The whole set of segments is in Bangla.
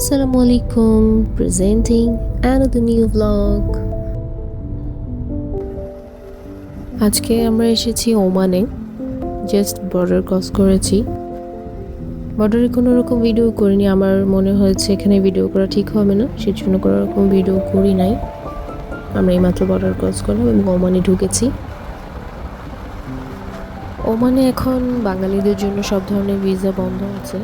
Assalamualaikum, presenting another new vlog. আজকে আমরা এসেছি ওমানে, জাস্ট বর্ডার ক্রস করেছি। বর্ডারে কোনো রকম ভিডিও করিনি, আমার মনে হয়েছে এখানে ভিডিও করা ঠিক হবে না, সেজন্য কোনো রকম ভিডিও করি নাই। আমরা এইমাত্র বর্ডার ক্রস করলাম এবং ওমানে ঢুকেছি। ওমানে এখন বাঙালিদের জন্য সব ধরনের ভিসা বন্ধ আছে,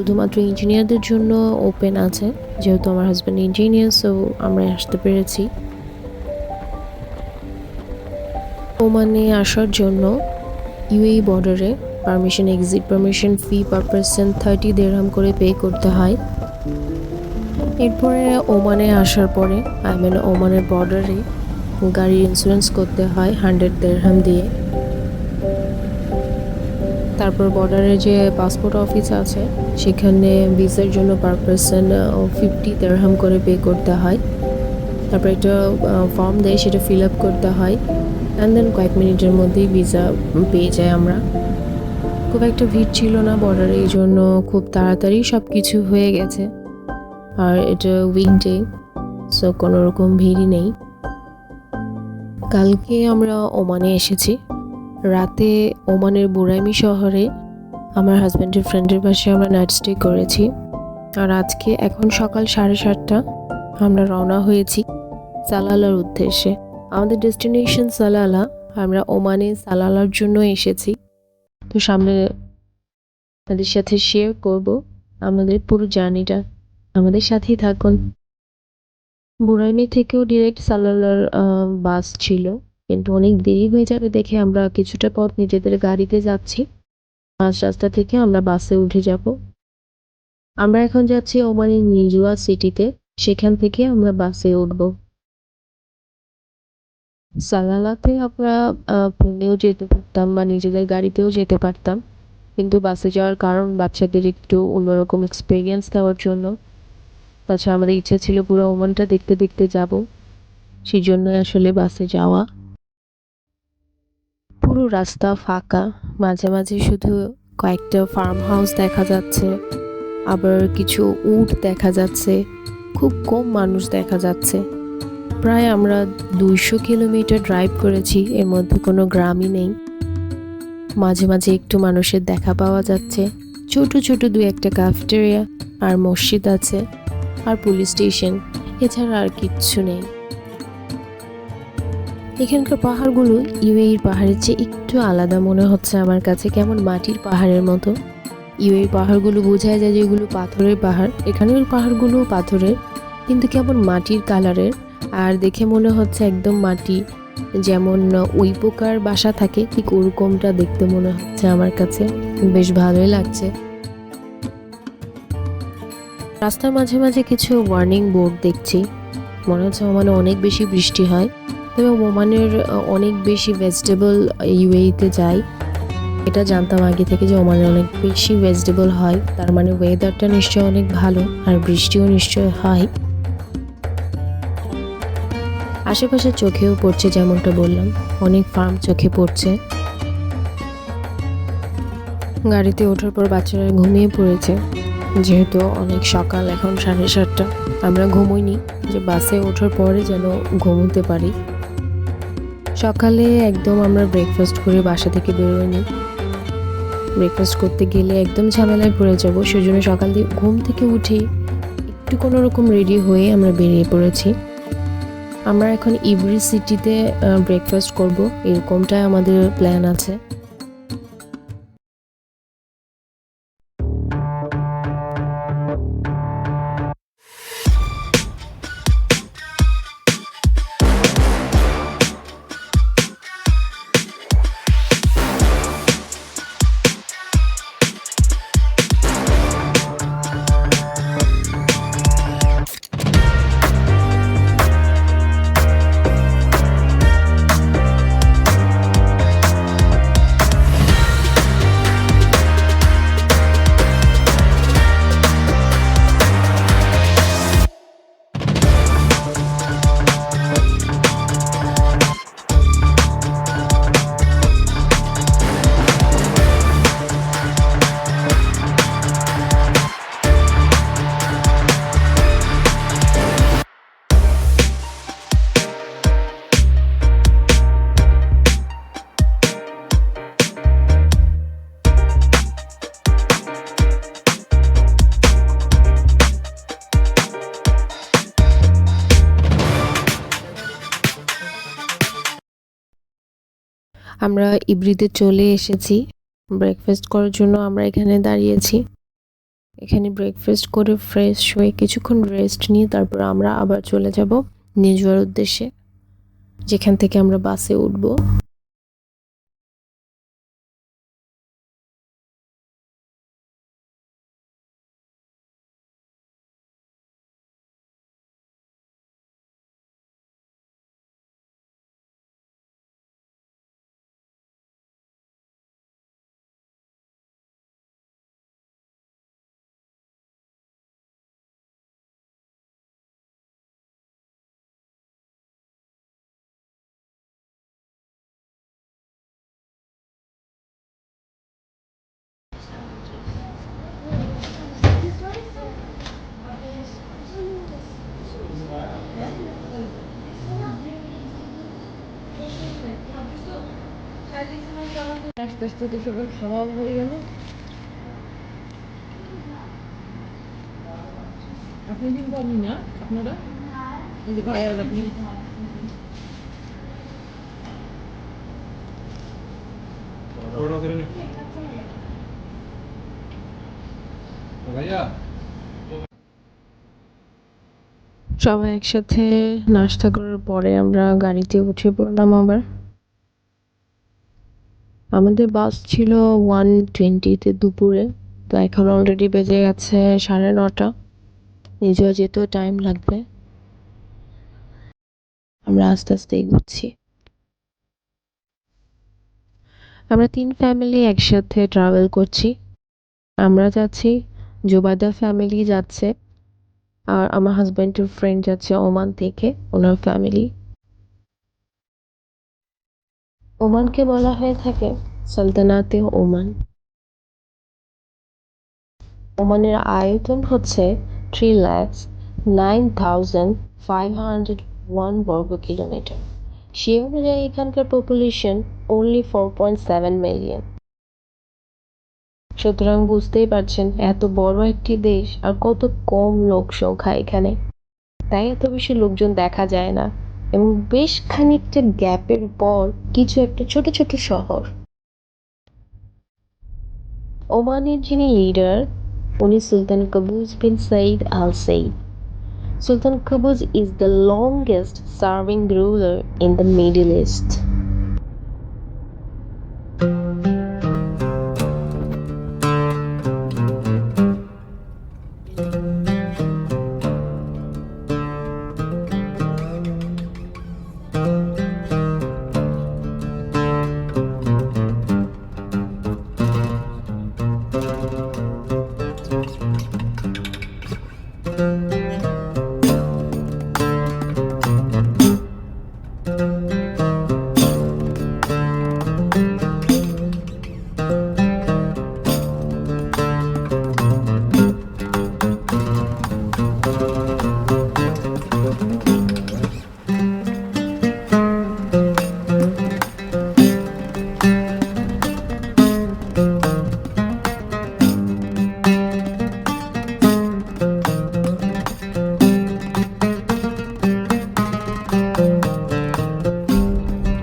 শুধুমাত্র ইঞ্জিনিয়ারদের জন্য ওপেন আছে। যেহেতু আমার হাজব্যান্ড ইঞ্জিনিয়ার, সো আমরা আসতে পেরেছি। ওমানে আসার জন্য ইউএই বর্ডারে পারমিশন, এক্সিট পারমিশন ফি পার পারসন 30 দিরহাম করে পে করতে হয়। এরপরে ওমানে আসার পরে ওমানের বর্ডারে গাড়ির ইন্স্যুরেন্স করতে হয় 100 দিরহাম দিয়ে। তারপর বর্ডারে যে পাসপোর্ট অফিস আছে সেখানে ভিসার জন্য পার পারসন 50 দিরহাম করে পে করতে হয়। তারপর একটা ফর্ম দেয়, সেটা ফিল আপ করতে হয়, অ্যান্ড দেন কয়েক মিনিটের মধ্যেই ভিসা পেয়ে যায় আমরা। খুব একটা ভিড় ছিল না বর্ডারে, এই জন্য খুব তাড়াতাড়ি সব কিছু হয়ে গেছে। আর এটা উইকডে, সো কোনো রকম ভিড়ই নেই। কালকে আমরা ওমানে এসেছি রাতে। ওমানের বুরাইমি শহরে আমার হাজব্যান্ডের ফ্রেন্ডের পাশে আমরা নাইট স্টে করেছি। আর আজকে এখন সকাল 7:30 আমরা রওনা হয়েছি সালালার উদ্দেশ্যে। আমাদের ডেস্টিনেশন সালালা, আমরা ওমানে সালালার জন্য এসেছি। তো সামনে তাদের সাথে শেয়ার করব আমাদের পুরো জার্নিটা, আমাদের সাথেই থাকুন। বুরাইনি থেকেও ডিরেক্ট সালালার বাস ছিল, কিন্তু অনেক দেরি হয়ে যাবে দেখে আমরা কিছুটা পথ নিজেদের গাড়িতে যাচ্ছি। মাঝ রাস্তা থেকে আমরা বাসে উঠে যাব। আমরা এখন যাচ্ছি ওমানের নিজুয়া সিটিতে, সেখান থেকে আমরা বাসে উঠব। সালালাতে আমরা প্লেনেও যেতে পারতাম বা নিজেদের গাড়িতেও যেতে পারতাম, কিন্তু বাসে যাওয়ার কারণ বাচ্চাদের একটু অন্যরকম এক্সপিরিয়েন্স দেওয়ার জন্য। তাছাড়া আমাদের ইচ্ছা ছিল পুরো ওমানটা দেখতে দেখতে যাব, সেই জন্য আসলে বাসে যাওয়া। পুরো রাস্তা ফাঁকা, মাঝে মাঝে শুধু কয়েকটা ফার্ম হাউস দেখা যাচ্ছে, আবার কিছু উট দেখা যাচ্ছে, খুব কম মানুষ দেখা যাচ্ছে। প্রায় আমরা 200 কিলোমিটার ড্রাইভ করেছি, এর মধ্যে কোনো গ্রামই নেই। মাঝে মাঝে একটু মানুষের দেখা পাওয়া যাচ্ছে, ছোট ছোট 2-1টা ক্যাফেটেরিয়া আর মসজিদ আছে, আর পুলিশ স্টেশন, এছাড়া আর কিচ্ছু নেই। এখানকার পাহাড়গুলো ইউএইর পাহাড়ের চেয়ে একটু আলাদা মনে হচ্ছে আমার কাছে, কেমন মাটির পাহাড়ের মতো। ইউএইর পাহাড়গুলো বোঝায় যায় যে এগুলো পাথরের পাহাড়, এখানের পাহাড়গুলো পাথরের, কিন্তু কেমন মাটির কালারের, আর দেখে মনে হচ্ছে একদম মাটি, যেমন ওই পোকার বাসা থাকে ঠিক ওরকমটা দেখতে মনে হচ্ছে আমার কাছে। বেশ ভালোই লাগছে। রাস্তার মাঝে মাঝে কিছু ওয়ার্নিং বোর্ড দেখছি, মনে হচ্ছে ওমানে অনেক বেশি বৃষ্টি হয় এবং ওমানের অনেক বেশি ভেজিটেবল ইউএইতে যায়। এটা জানতাম আগে থেকে যে ওমানে অনেক বেশি ভেজিটেবল হয়, তার মানে ওয়েদারটা নিশ্চয় অনেক ভালো আর বৃষ্টিও নিশ্চয় হয়। আশেপাশে চোখেও পড়ছে, যেমনটা বললাম, অনেক ফার্ম চোখে পড়ছে। গাড়িতে ওঠার পর বাচ্চারা ঘুমিয়ে পড়েছে, যেহেতু অনেক সকাল, এখন 7:30। আমরা ঘুমোইনি, যে বাসে ওঠার পরে যেন ঘুমোতে পারি। সকালে একদম আমরা ব্রেকফাস্ট করে বাসা থেকে বেরোইনি, ব্রেকফাস্ট করতে গেলে একদম ঝামেলায় পড়ে যাবো, সেজন্য সকাল দিয়ে ঘুম থেকে উঠে একটু কোনো রকম রেডি হয়ে আমরা বেরিয়ে পড়েছি। আমরা এখন ইভরি সিটিতে ব্রেকফাস্ট করব, এরকমটাই আমাদের প্ল্যান আছে। আমরা ইব্রিতে চলে এসেছি। ব্রেকফাস্ট করার জন্য আমরা এখানে দাঁড়িয়েছি। এখানে ব্রেকফাস্ট করে ফ্রেশ হয়ে কিছুক্ষণ রেস্ট নিয়ে তারপর আমরা আবার চলে যাব নিয়ে যাওয়ার উদ্দেশ্যে, যেখান থেকে আমরা বাসে উঠব। আস্তে আস্তে তো সবার খাওয়া হয়ে গেল। আপনি ডিম পাবেন না আপনারা? এই যে ভাইয়া আপনি সবাই একসাথে নাস্তা করার পরে আমরা গাড়িতে উঠে পড়লাম আবার। আমাদের বাস ছিল 1:20-তে দুপুরে, তো এখন অলরেডি বেজে গেছে 9:30। নিজেও যেতেও টাইম লাগবে। আমরা আস্তে আস্তে এগোচ্ছি। আমরা 3 ফ্যামিলি একসাথে ট্রাভেল করছি। আমরা যাচ্ছি, জুবাইদা ফ্যামিলি যাচ্ছে, আর আমার হাজব্যান্ডের ফ্রেন্ড যাচ্ছে ওমান থেকে, ওনার ফ্যামিলি। ওমানকে বলা হয়ে থাকে সালতানাতে ওমান। ওমানের আয়তন হচ্ছে 3,09,501 বর্গ কিলোমিটার। সে অনুযায়ী এখানকার পপুলেশন অনলি 4.7 মিলিয়ন। সুতরাং বুঝতেই পারছেন এত বড় একটি দেশ আর কত কম লোক সংখ্যা এখানে, তাই এত বেশি লোকজন দেখা যায় না, এবং বেশ খানিকটা গ্যাপের পর কিছু একটা ছোট ছোট শহর। ওমানের যিনি লিডার, উনি Sultan Qaboos bin Said al Said. Sultan Qaboos is the longest serving ruler in the Middle East.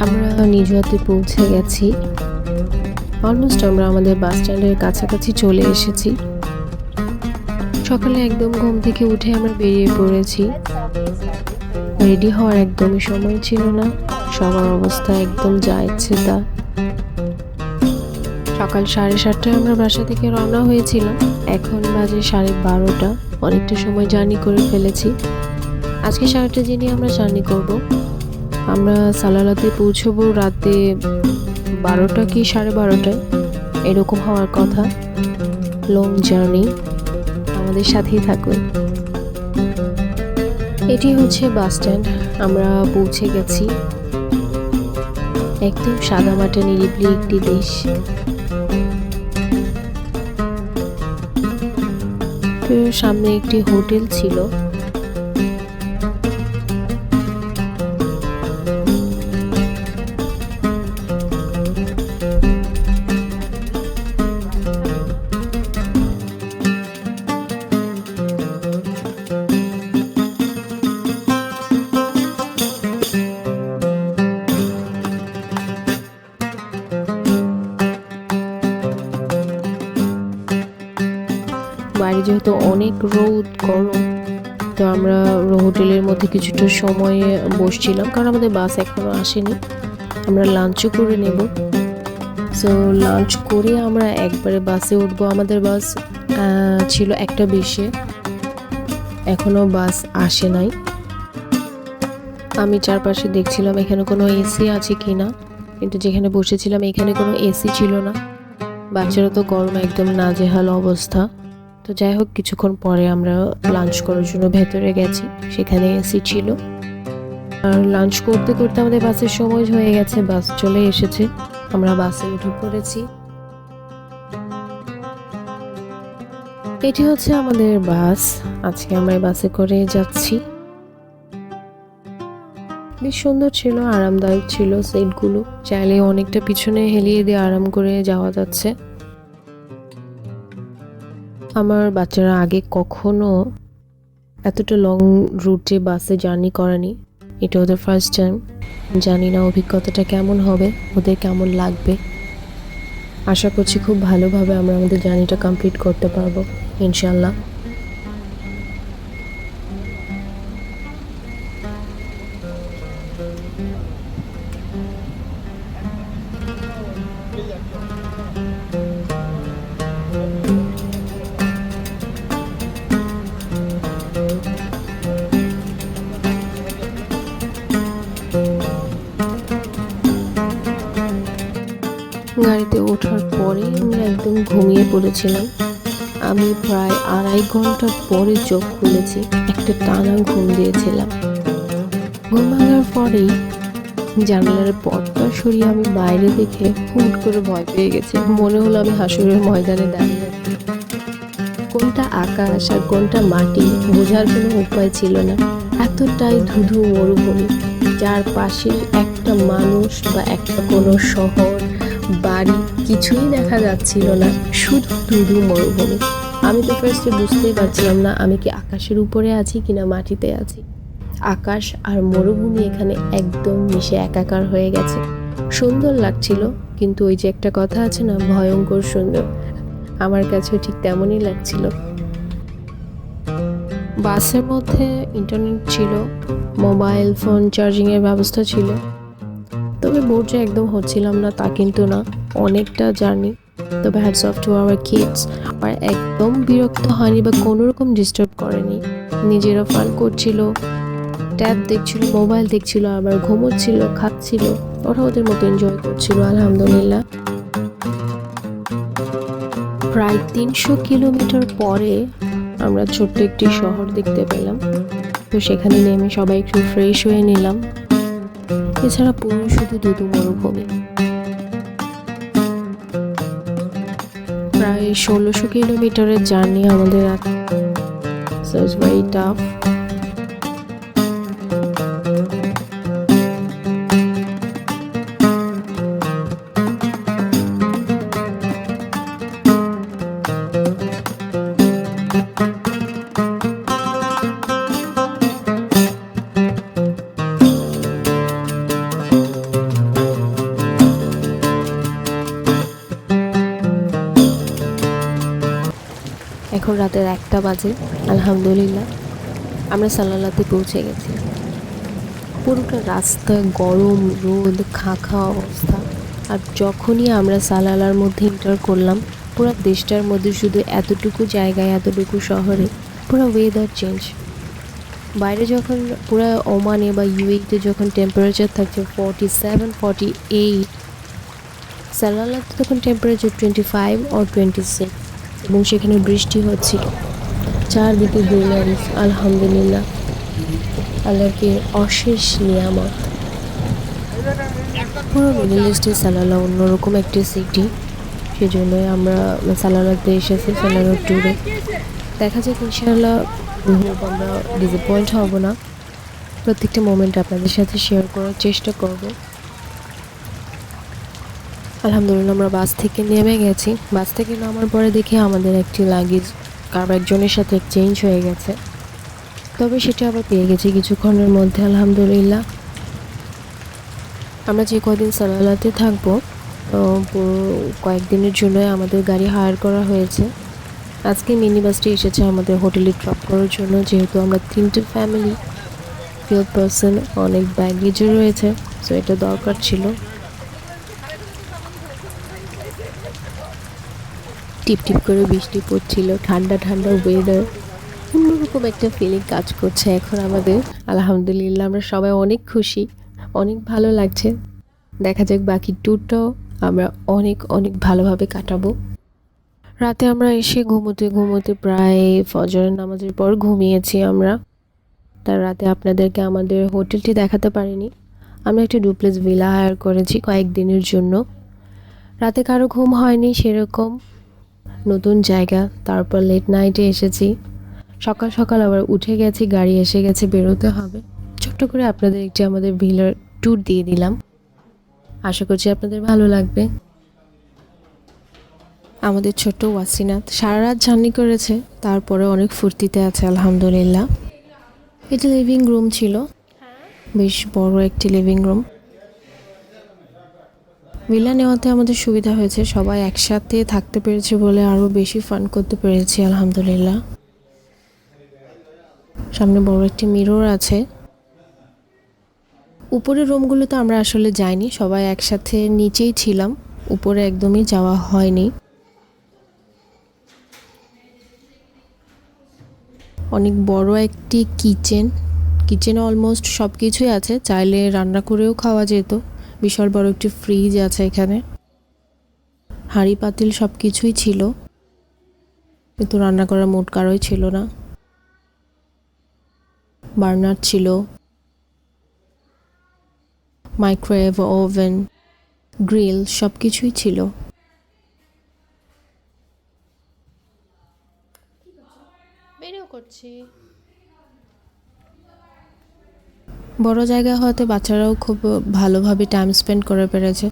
আমরা নিজুয়াতে পৌঁছে গেছি। অলমোস্ট আমরা আমাদের বাস স্ট্যান্ডের কাছাকাছি চলে এসেছি। সকালে একদম ঘুম থেকে উঠে আমরা বেরিয়ে পড়েছি। রেডি হওয়ার একদমই সময় ছিল না, সবার অবস্থা একদম যা ইচ্ছে তা। সকাল 7:30টায় আমরা বাসা থেকে রওনা হয়েছিলাম, এখন বাজে 12:30। অনেকটা সময় জার্নি করে ফেলেছি। আজকে সারাটা দিনই আমরা জার্নি করব। আমরা সালালাতে পৌঁছবো রাতে 12টা কি 12:30 এরকম হওয়ার কথা। লং জার্নি, আমাদের সাথেই থাকুন। এটি হচ্ছে বাস স্ট্যান্ড, আমরা পৌঁছে গেছি। একদম সাদামাটা নিরিবিলি একটি দেশ। তো সামনে একটি হোটেল ছিল। বাইরে যেহেতু অনেক রোদ গরম, তো আমরা হোটেলের মধ্যে কিছুটা সময় বসছিলাম, কারণ আমাদের বাস এখনো আসেনি। আমরা লাঞ্চও করে নেব। সো লাঞ্চ করে আমরা একবারে বাসে উঠবো। আমাদের বাস ছিল 1:20, এখনো বাস আসে নাই। আমি চারপাশে দেখছিলাম এখানে কোনো এসি আছে কিনা, কিন্তু যেখানে বসেছিলাম এখানে কোনো এসি ছিল না। বাচ্চারা তো গরমে একদম নাজেহাল অবস্থা। তো যাই হোক, কিছুক্ষণ পরে আমরা লাঞ্চ করার জন্য ভেতরে গেছি, সেখানে এসি ছিল। আর লাঞ্চ করতে করতে আমাদের বাসের সময় হয়ে গেছে, বাস চলে এসেছে, আমরা বাসে উঠে পড়েছি। এটি হচ্ছে আমাদের বাস। আজকে আমরা বাসে করে যাচ্ছি। বেশ সুন্দর ছিল, আরামদায়ক ছিল সিটগুলো, চাইলে অনেকটা পিছনে হেলিয়ে দিয়ে আরাম করে যাওয়া যাচ্ছে। আমার বাচ্চারা আগে কখনো এতটা লং রুটে বাসে জার্নি করেনি, এটা ওদের ফার্স্ট টাইম। জানি না অভিজ্ঞতাটা কেমন হবে, ওদের কেমন লাগবে। আশা করছি খুব ভালোভাবে আমরা আমাদের জার্নিটা কমপ্লিট করতে পারবো ইনশাল্লাহ। গাড়িতে ওঠার পরে আমরা একদম ঘুমিয়ে পড়েছিলাম। আমি প্রায় 2.5 ঘন্টা পরে চোখ খুলেছি, একটা টানা ঘুম দিয়েছিলাম। ঘুম ভাঙার পরেই জানালার পর্দা সরিয়ে আমি বাইরে দেখে হুট করে ভয় পেয়ে গেছি। মনে হলো আমি হাসুরের ময়দানে দাঁড়িয়ে আছি। কোনটা আকাশ আর কোনটা মাটি বোঝার কোনো উপায় ছিল না। এতটাই ধুধু মরুভূমি, যার পাশে একটা মানুষ বা একটা কোনো শহর বাড়ি কিছুই দেখা যাচ্ছিল না, শুধু ধুধু মরুভূমি। আমি তো ফার্স্টে বুঝতেই পারছিলাম না আমি কি আকাশের উপরে আছি কিনা মাটিতে আছি। আকাশ আর মরুভূমি এখানে একদম মিশে একাকার হয়ে গেছে। সুন্দর লাগছিল, কিন্তু ওই যে একটা কথা আছে না, ভয়ঙ্কর সুন্দর, আমার কাছেও ঠিক তেমনই লাগছিল। বাসের মধ্যে ইন্টারনেট ছিল, মোবাইল ফোন চার্জিংয়ের ব্যবস্থা ছিল, তবে বোর যে একদম হচ্ছিলাম না তা কিন্তু না, অনেকটা জার্নি। তবে hats off to our kids, আর একদম বিরক্ত হয়নি বা কোনো রকম ডিস্টার্ব করেনি। নিজেরা ফান করছিল, ট্যাব দেখছিল, মোবাইল দেখছিল, আবার ঘুমোচ্ছিল, খাচ্ছিল, ওরা ওদের মতো এনজয় করছিল আলহামদুলিল্লাহ। প্রায় 300 কিলোমিটার পরে আমরা ছোট্ট একটি শহর দেখতে পেলাম। তো সেখানে নেমে সবাই একটু ফ্রেশ হয়ে নিলাম। এছাড়া পুরো শুধু ধুধু মরুভূমি। প্রায় 1600 কিলোমিটারের জার্নি আমাদের, সো ইটস ভেরি টাফ। এখন রাতের 1টা বাজে। আলহামদুলিল্লাহ আমরা সালালাতে পৌঁছে গেছি। পুরোটা রাস্তা গরম, রোদ, খা অবস্থা। আর যখনই আমরা সালালার মধ্যে এন্টার করলাম, পুরো দেশটার মধ্যে শুধু এতটুকু জায়গায়, এতটুকু শহরে পুরো ওয়েদার চেঞ্জ। বাইরে যখন পুরো ওমানে বা ইউএইতে যখন টেম্পারেচার থাকছে 47-48, সালালাতে তখন টেম্পারেচার 25 or 26, এবং সেখানে বৃষ্টি হচ্ছিল, চারদিকে গ্রিনারি। আলহামদুলিল্লাহ, আল্লাহকে অশেষ নিয়ামত। পুরো মিডল ইস্টে সালালা অন্যরকম একটি সিটি, সেজন্যই আমরা সালালাতে এসেছি, সালালার ট্যুরে। দেখা যাক ইনশাআল্লাহ, আমরা ডিসঅ্যাপয়েন্ট হব না। প্রত্যেকটা মোমেন্ট আপনাদের সাথে শেয়ার করার চেষ্টা করব। আলহামদুলিল্লাহ আমরা বাস থেকে নেমে গেছি। বাস থেকে নামার পরে দেখি আমাদের একটি লাগেজ কারো একজনের সাথে এক্সচেঞ্জ হয়ে গেছে, তবে সেটা আবার পেয়ে গেছি কিছুক্ষণের মধ্যে আলহামদুলিল্লাহ। আমরা যে কদিন সালালাতে থাকবো, কয়েকদিনের জন্য আমাদের গাড়ি হায়ার করা হয়েছে। আজকে মিনি বাসটি এসেছে আমাদের হোটেলে ড্রপ করার জন্য, যেহেতু আমরা 3টে ফ্যামিলি, 12 পার্সন, অনেক ব্যাগেজও রয়েছে, সো এটা দরকার ছিল। টিপ টিপ করে বৃষ্টি পড়ছিল, ঠান্ডা ঠান্ডা ওয়েদার, অন্যরকম একটা ফিলিং কাজ করছে এখন আমাদের। আলহামদুলিল্লাহ আমরা সবাই অনেক খুশি, অনেক ভালো লাগছে। দেখা যাক বাকি ট্যুরটাও আমরা অনেক অনেক ভালোভাবে কাটাবো। রাতে আমরা এসে ঘুমোতে ঘুমোতে প্রায় ফজরের নামাজের পর ঘুমিয়েছি আমরা। তার রাতে আপনাদেরকে আমাদের হোটেলটি দেখাতে পারিনি। আমরা একটা ডুপ্লেক্স ভিলা হায়ার করেছি কয়েকদিনের জন্য। রাতে কারো ঘুম হয়নি সেরকম, নতুন জায়গা, তারপর লেট নাইটে এসেছি, সকাল সকাল আবার উঠে গেছি, গাড়ি এসে গেছে, বেরোতে হবে। ছোট্ট করে আপনাদের একটি আমাদের ভিলার ট্যুর দিয়ে দিলাম, আশা করছি আপনাদের ভালো লাগবে। আমাদের ছোট্ট ওয়াসিনাথ সারা রাত জার্নি করেছে, তারপরে অনেক ফুর্তিতে আছে আলহামদুলিল্লাহ। এটা লিভিং রুম ছিল, বেশ বড় একটি লিভিং রুম। ভিলা নেওয়াতে আমাদের সুবিধা হয়েছে, সবাই একসাথে থাকতে পেরেছে বলে আরও বেশি ফান করতে পেরেছি আলহামদুলিল্লাহ। সামনে বড় একটি মিরর আছে। উপরের রুমগুলোতে আমরা আসলে যাইনি, সবাই একসাথে নিচেই ছিলাম, উপরে একদমই যাওয়া হয়নি। অনেক বড় একটি কিচেনে অলমোস্ট সব কিছুই আছে, চাইলে রান্না করেও খাওয়া যেত। বিশাল বড় একটি ফ্রিজ আছে এখানে, হাঁড়ি পাতিল সব কিছুই ছিল, কিন্তু রান্না করার মোট কারোই ছিল না। বার্নার ছিল, মাইক্রোওয়েভ, ওভেন, গ্রিল সব কিছুই ছিল। বেরিয়েও করছি। বড় জায়গা হতে বাচ্চারাও খুব ভালোভাবে টাইম স্পেন্ড করে পেরেছে,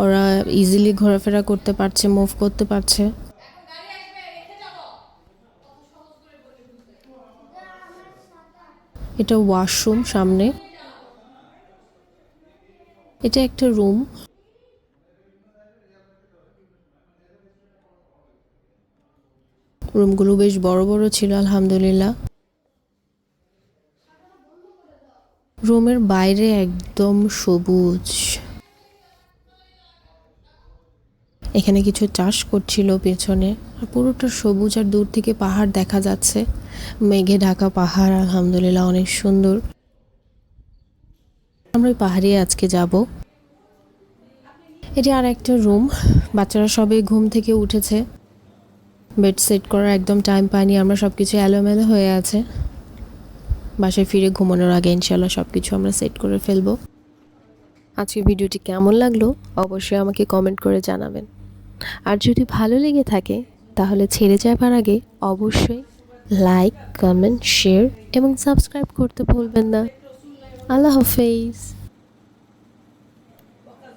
ওরা ইজিলি ঘোরাফেরা করতে পারছে, মুভ করতে পারছে। এটা ওয়াশরুম সামনে, এটা একটা রুম। রুমগুলো বেশ বড় বড় ছিল আলহামদুলিল্লাহ। রুমের বাইরে একদম সবুজ, এখানে কিছু চাষ করছিল পেছনে, আর পুরোটা সবুজ, আর দূর থেকে পাহাড় দেখা যাচ্ছে, মেঘে ঢাকা পাহাড়, আলহামদুলিল্লাহ অনেক সুন্দর। আমরা ওই পাহাড়ে আজকে যাব। এটি আর একটা রুম, বাচ্চারা সবাই ঘুম থেকে উঠেছে, বেড সেট করার একদম টাইম পাইনি আমরা, সব কিছু এলোমেলো হয়ে আছে। বাসায় ফিরে ঘুমানোর আগে ইনশাল্লাহ সব কিছু আমরা সেট করে ফেলবো। আজকে ভিডিওটি কেমন লাগলো অবশ্যই আমাকে কমেন্ট করে জানাবেন, আর যদি ভালো লেগে থাকে তাহলে ছেড়ে যাবার আগে অবশ্যই লাইক, কমেন্ট, শেয়ার এবং সাবস্ক্রাইব করতে ভুলবেন না। আল্লাহ হাফেজ।